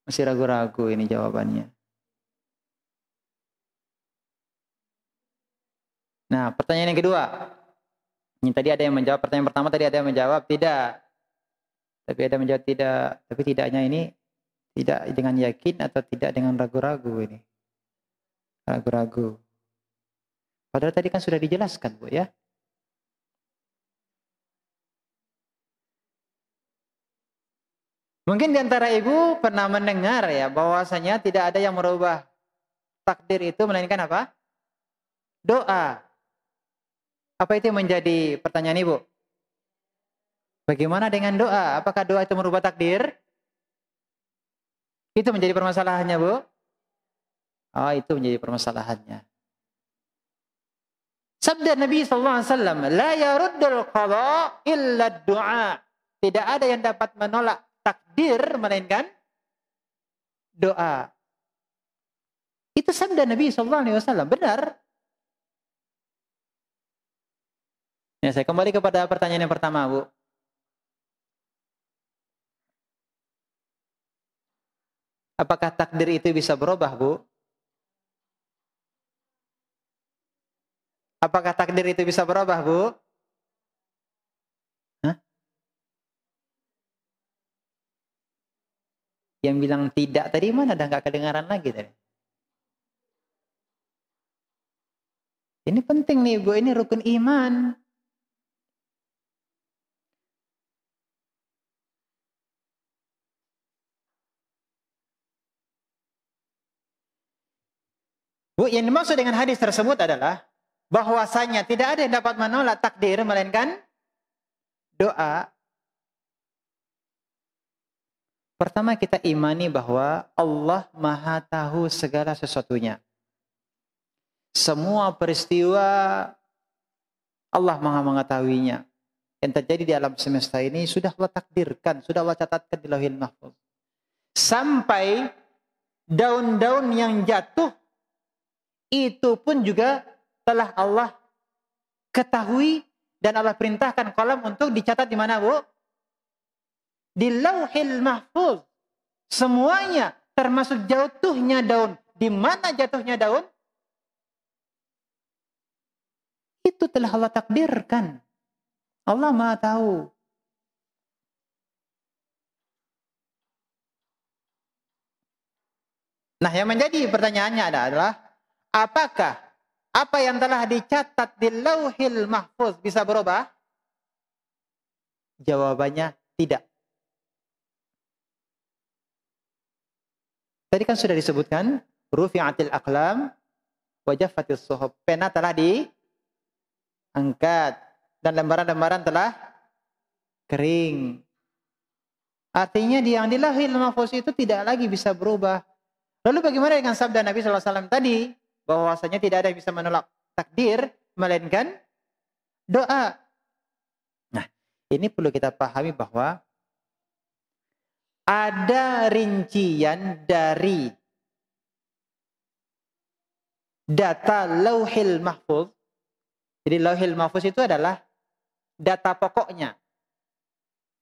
Masih ragu-ragu ini jawabannya. Nah, pertanyaan yang kedua. Ini tadi ada yang menjawab. Pertanyaan pertama tadi ada yang menjawab tidak. Tapi ada yang menjawab tidak. Tapi tidaknya ini tidak dengan yakin atau tidak dengan ragu-ragu ini. ragu-ragu. Padahal tadi kan sudah dijelaskan, Bu, ya. Mungkin di antara ibu pernah mendengar ya bahwasanya tidak ada yang merubah takdir itu melainkan apa? Doa. Apa itu yang menjadi pertanyaan ibu? Bagaimana dengan doa? Apakah doa itu merubah takdir? Itu menjadi permasalahannya, Bu? Oh, itu menjadi permasalahannya. Sabda Nabi SAW, La yaruddul qadha illa du'a. Tidak ada yang dapat menolak takdir melainkan doa. Itu sabda Nabi SAW, benar. Ya, saya kembali kepada pertanyaan yang pertama, Bu. Apakah takdir itu bisa berubah, Bu? Apakah takdir itu bisa berubah, Bu? Hah? Yang bilang tidak tadi mana? Dah nggak kedengaran lagi tadi. Ini penting nih, Bu. Ini rukun iman. Bu, yang dimaksud dengan hadis tersebut adalah bahwasanya tidak ada yang dapat menolak takdir melainkan doa. Pertama kita imani bahwa Allah Maha tahu segala sesuatunya. Semua peristiwa Allah Maha mengetahuinya. Yang terjadi di alam semesta ini sudah Allah takdirkan, sudah Allah catatkan di Lauhil Mahfuz. Sampai daun-daun yang jatuh itu pun juga telah Allah ketahui dan Allah perintahkan kolam untuk dicatat di mana, Bu? Di Lauhil Mahfuz. Semuanya termasuk jatuhnya daun. Di mana jatuhnya daun? Itu telah Allah takdirkan. Allah Maha tahu. Nah, yang menjadi pertanyaannya adalah apakah apa yang telah dicatat di Lauhil Mahfuz bisa berubah? Jawabannya tidak. Tadi kan sudah disebutkan, rufi'atil aqlam wa jaffatis suhuf. Pena telah diangkat dan lembaran-lembaran telah kering. Artinya yang di Lauhil Mahfuz itu tidak lagi bisa berubah. Lalu bagaimana dengan sabda Nabi SAW tadi? Bahwasanya tidak ada yang bisa menolak takdir, melainkan doa. Nah, ini perlu kita pahami bahwa ada rincian dari data Lauhil Mahfuz. Jadi Lauhil Mahfuz itu adalah data pokoknya.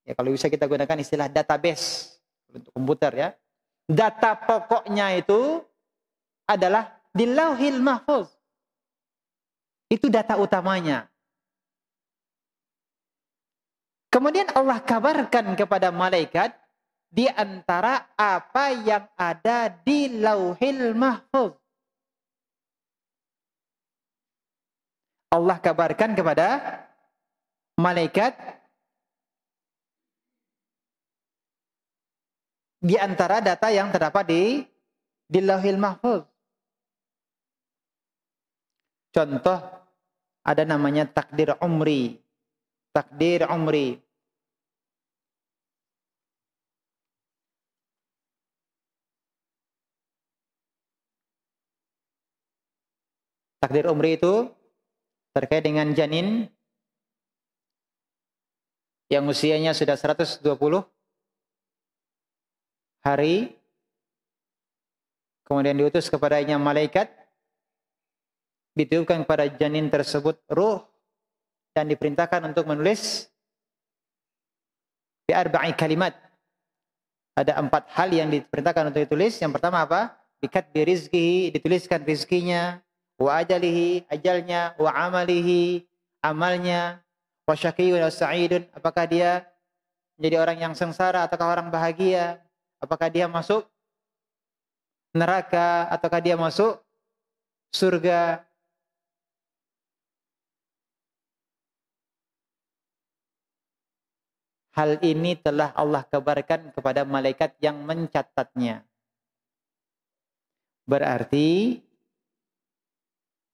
Ya, kalau bisa kita gunakan istilah database untuk komputer ya. Data pokoknya itu adalah di Lauhil Mahfuz. Itu data utamanya. Kemudian Allah kabarkan kepada malaikat di antara apa yang ada di Lauhil Mahfuz. Allah kabarkan kepada malaikat di antara data yang terdapat di Lauhil Mahfuz. Contoh, ada namanya takdir umri. Takdir umri. Takdir umri itu terkait dengan janin yang usianya sudah 120 hari. Kemudian diutus kepadanya malaikat. Ditiupkan kepada janin tersebut ruh dan diperintahkan untuk menulis bi arba'i kalimat. Ada 4 hal yang diperintahkan untuk ditulis. Yang pertama apa? Bikatbi rizkihi, dituliskan rizkinya, wa ajalihi, ajalnya, wa amalihi, amalnya, wa syaqiyyun wa sa'idun, apakah dia menjadi orang yang sengsara ataukah orang bahagia, apakah dia masuk neraka ataukah dia masuk surga. Hal ini telah Allah kabarkan kepada malaikat yang mencatatnya. Berarti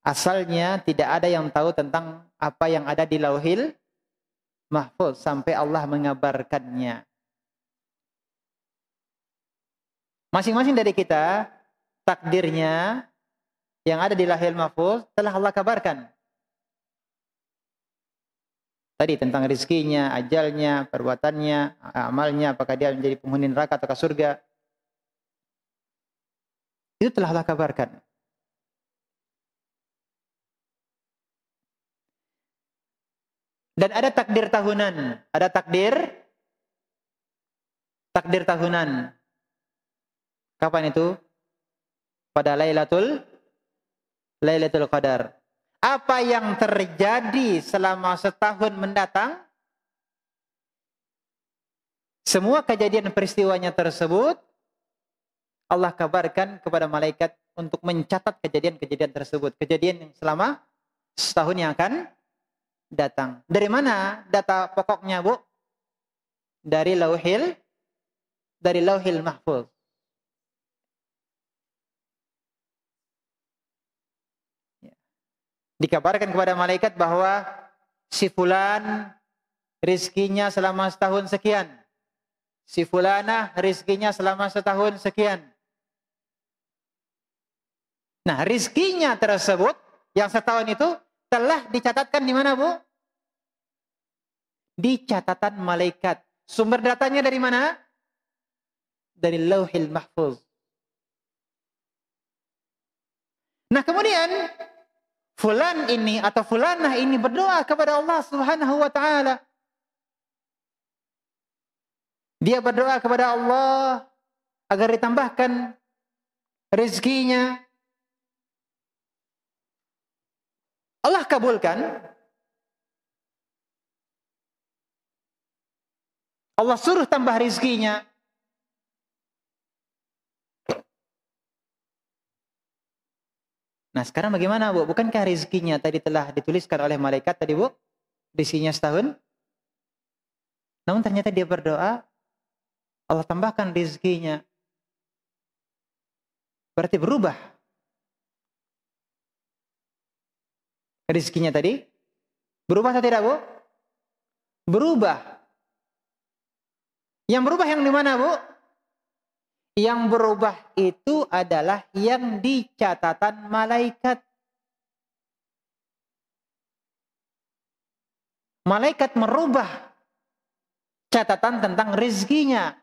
asalnya tidak ada yang tahu tentang apa yang ada di Lauhil Mahfuz sampai Allah mengabarkannya. Masing-masing dari kita, takdirnya yang ada di Lauhil Mahfuz telah Allah kabarkan. Tadi tentang rezekinya, ajalnya, perbuatannya, amalnya, apakah dia menjadi penghuni neraka atau surga. Itu telah Allah kabarkan. Dan ada takdir tahunan. Ada takdir tahunan. Kapan itu? Pada Lailatul Qadar. Apa yang terjadi selama setahun mendatang? Semua kejadian peristiwanya tersebut Allah kabarkan kepada malaikat untuk mencatat kejadian-kejadian tersebut. Kejadian yang selama setahun yang akan datang. Dari mana data pokoknya, Bu? Dari Lauhil Mahfuz. Dikabarkan kepada malaikat bahwa si fulan rizkinya selama setahun sekian. Si fulanah rizkinya selama setahun sekian. Nah, rizkinya tersebut yang setahun itu telah dicatatkan di mana, Bu? Di catatan malaikat. Sumber datanya dari mana? Dari Lauhil Mahfuz. Nah, kemudian fulan ini atau fulanah ini berdoa kepada Allah Subhanahu wa taala. Dia berdoa kepada Allah agar ditambahkan rezekinya. Allah kabulkan. Allah suruh tambah rezekinya. Nah, sekarang bagaimana, Bu? Bukankah rezekinya tadi telah dituliskan oleh malaikat tadi, Bu? Rezekinya setahun. Namun ternyata dia berdoa, Allah tambahkan rezekinya. Berarti berubah. Rezekinya tadi berubah atau tidak, Bu? Berubah. Yang berubah yang di mana, Bu? Yang berubah itu adalah yang di catatan malaikat. Malaikat merubah catatan tentang rezekinya.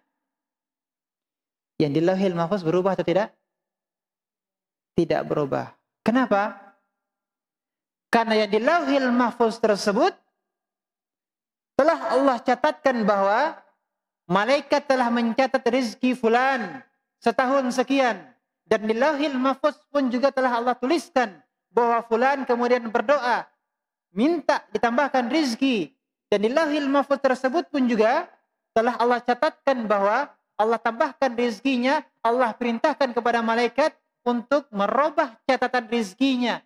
Yang di Lauhil Mahfuz berubah atau tidak? Tidak berubah. Kenapa? Karena yang di Lauhil Mahfuz tersebut telah Allah catatkan bahwa malaikat telah mencatat rezeki fulan setahun sekian. Dan di Lauhil Mahfuz pun juga telah Allah tuliskan bahwa fulan kemudian berdoa minta ditambahkan rezeki. Dan di Lauhil Mahfuz tersebut pun juga telah Allah catatkan bahwa Allah tambahkan rezekinya. Allah perintahkan kepada malaikat untuk merubah catatan rezekinya.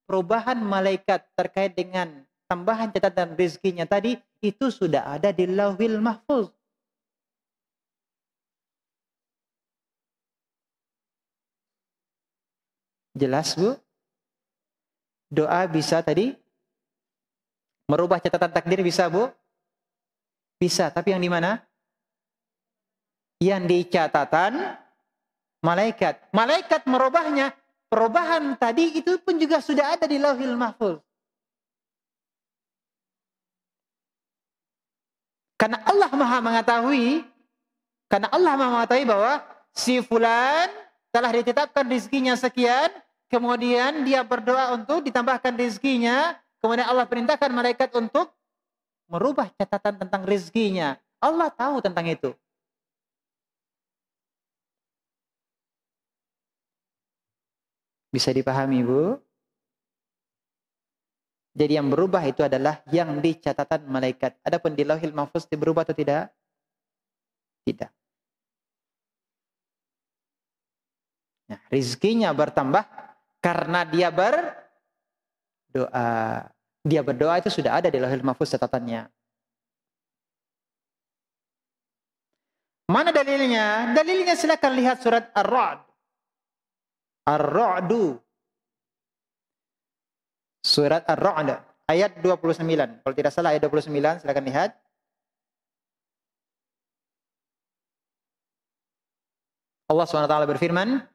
Perubahan malaikat terkait dengan tambahan catatan rezekinya tadi itu sudah ada di Lauhil Mahfuz. Jelas, Bu? Doa bisa tadi merubah catatan takdir bisa, Bu? Bisa, tapi yang di mana? Yang di catatan malaikat. Malaikat merubahnya. Perubahan tadi itu pun juga sudah ada di Lauhil Mahfuz. Karena Allah Maha mengetahui, bahwa si fulan telah ditetapkan rezekinya sekian, kemudian dia berdoa untuk ditambahkan rezekinya, kemudian Allah perintahkan malaikat untuk merubah catatan tentang rezekinya. Allah tahu tentang itu. Bisa dipahami, Bu? Jadi yang berubah itu adalah yang di catatan malaikat. Adapun di Lauhil Mahfuz berubah atau tidak? Tidak. Nah, rezekinya bertambah Karena dia berdoa. Dia berdoa itu sudah ada di Lauhul Mahfuz catatannya. Mana dalilnya? Dalilnya silakan lihat surat Ar-Ra'd. Ar-Ra'du. Surat Ar-Ra'd ayat 29. Kalau tidak salah ayat 29, silakan lihat. Allah SWT berfirman,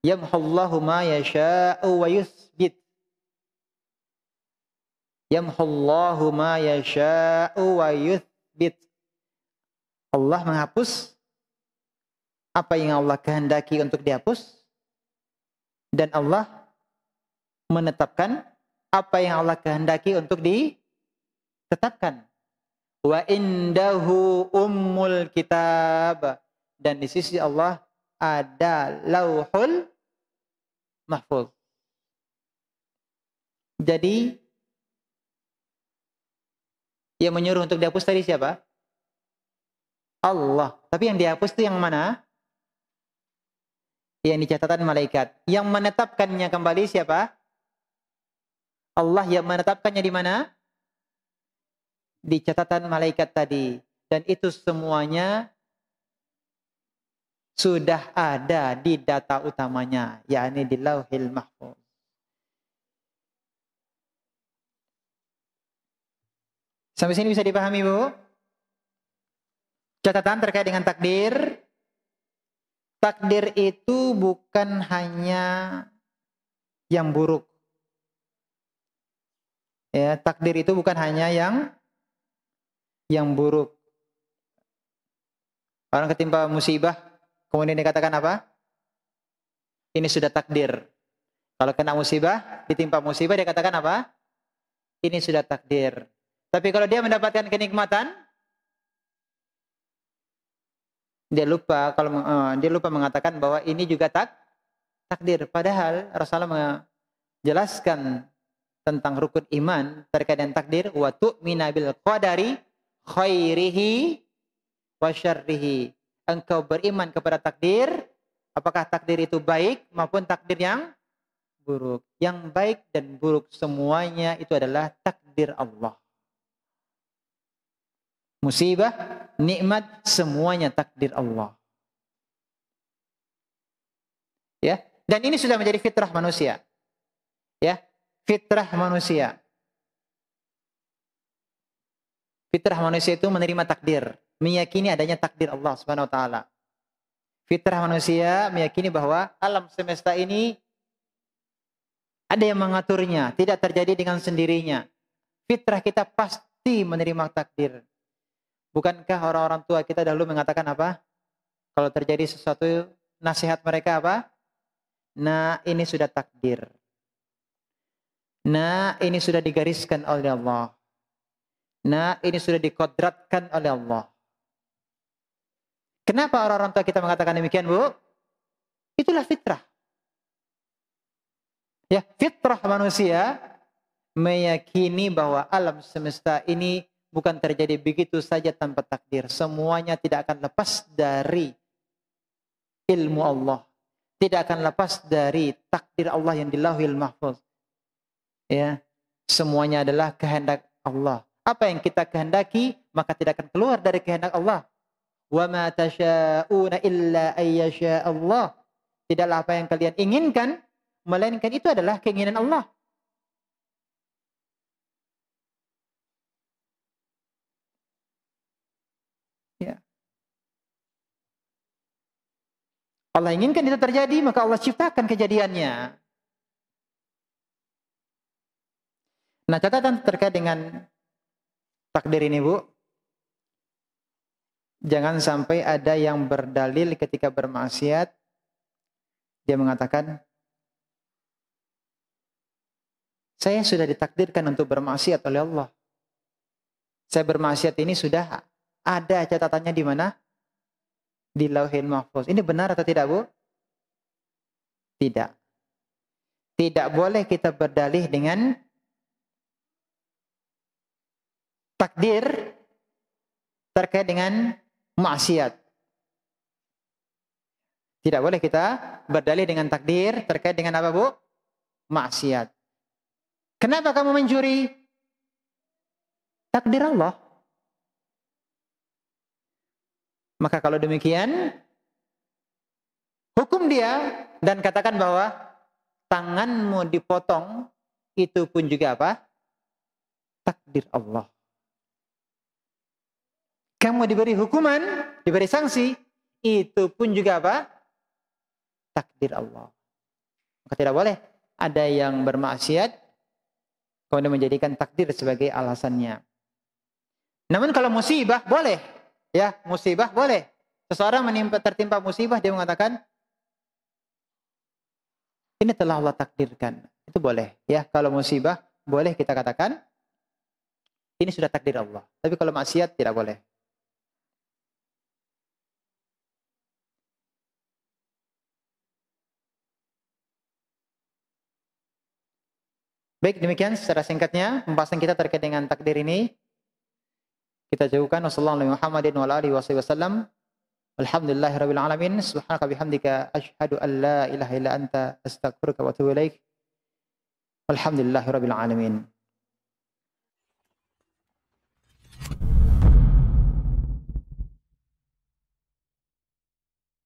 Yamhullahu ma yasha'u wa yuthbit. Yamhullahu ma yasha'u wa yuthbit. Allah menghapus apa yang Allah kehendaki untuk dihapus, dan Allah menetapkan apa yang Allah kehendaki untuk ditetapkan. Wa indahu ummul kitab, dan di sisi Allah ada Lauhul Mahfuz. Jadi yang menyuruh untuk dihapus tadi siapa? Allah. Tapi yang dihapus itu yang mana? Yang di catatan malaikat. Yang menetapkannya kembali siapa? Allah. Yang menetapkannya di mana? Di catatan malaikat tadi. Dan itu semuanya sudah ada di data utamanya, yakni di Lauhil Mahfuz. Sampai sini bisa dipahami, Bu? Catatan terkait dengan takdir. Takdir itu bukan hanya yang buruk. Ya, takdir itu bukan hanya yang buruk. Orang ketimpa musibah, kemudian dikatakan apa? Ini sudah takdir. Kalau kena musibah, ditimpa musibah, dia katakan apa? Ini sudah takdir. Tapi kalau dia mendapatkan kenikmatan, dia lupa mengatakan bahwa ini juga takdir. Padahal Rasulullah menjelaskan tentang rukun iman terkait dengan takdir, wa tu'mina bil qadari khairihi wa syarrihi. Engkau beriman kepada takdir, apakah takdir itu baik maupun takdir yang buruk. Yang baik dan buruk semuanya itu adalah takdir Allah. Musibah, nikmat, semuanya takdir Allah. Ya, dan ini sudah menjadi fitrah manusia. Ya, fitrah manusia. Fitrah manusia itu menerima takdir, meyakini adanya takdir Allah Subhanahu wa taala. Fitrah manusia meyakini bahwa alam semesta ini ada yang mengaturnya, tidak terjadi dengan sendirinya. Fitrah kita pasti menerima takdir. Bukankah orang-orang tua kita dahulu mengatakan apa? Kalau terjadi sesuatu, nasihat mereka apa? Nah, ini sudah takdir. Nah, ini sudah digariskan oleh Allah. Nah, ini sudah dikodratkan oleh Allah. Kenapa orang-orang tua kita mengatakan demikian, Bu? Itulah fitrah. Ya, fitrah manusia meyakini bahwa alam semesta ini bukan terjadi begitu saja tanpa takdir. Semuanya tidak akan lepas dari ilmu Allah. Tidak akan lepas dari takdir Allah yang di Lauhil Mahfuz. Ya, semuanya adalah kehendak Allah. Apa yang kita kehendaki, maka tidak akan keluar dari kehendak Allah. Wa ma tasha'una illa ayyasha Allah. Tidaklah apa yang kalian inginkan, melainkan itu adalah keinginan Allah. Ya. Allah inginkan itu terjadi, maka Allah ciptakan kejadiannya. Nah, catatan terkait dengan takdir ini, Bu. Jangan sampai ada yang berdalil ketika bermaksiat. Dia mengatakan, saya sudah ditakdirkan untuk bermaksiat oleh Allah. Saya bermaksiat ini sudah ada catatannya di mana? Di Lauhil Mahfuz. Ini benar atau tidak, Bu? Tidak. Tidak boleh kita berdalih dengan takdir terkait dengan maksiat. Tidak boleh kita berdalih dengan takdir terkait dengan apa, Bu? maksiat. Kenapa kamu mencuri? Takdir Allah. Maka kalau demikian, hukum dia dan katakan bahwa tanganmu dipotong, itu pun juga apa? Takdir Allah. Kamu diberi hukuman, diberi sanksi, itu pun juga apa? Takdir Allah. Maka tidak boleh ada yang bermaksiat kemudian menjadikan takdir sebagai alasannya. Namun kalau musibah boleh, ya, musibah boleh. Seseorang tertimpa musibah, dia mengatakan ini telah Allah takdirkan. Itu boleh, ya. Kalau musibah boleh kita katakan ini sudah takdir Allah. Tapi kalau maksiat tidak boleh. Baik, demikian secara singkatnya pembahasan kita terkait dengan takdir ini. Kita jauhkan. Wassalamualaikum warahmatullahi wabarakatuh. Alhamdulillahirabbil alamin. Subhanaka bihamdika asyhadu an la ilaha illa anta astaghfiruka wa atubu ilaik. Alhamdulillahirabbil alamin.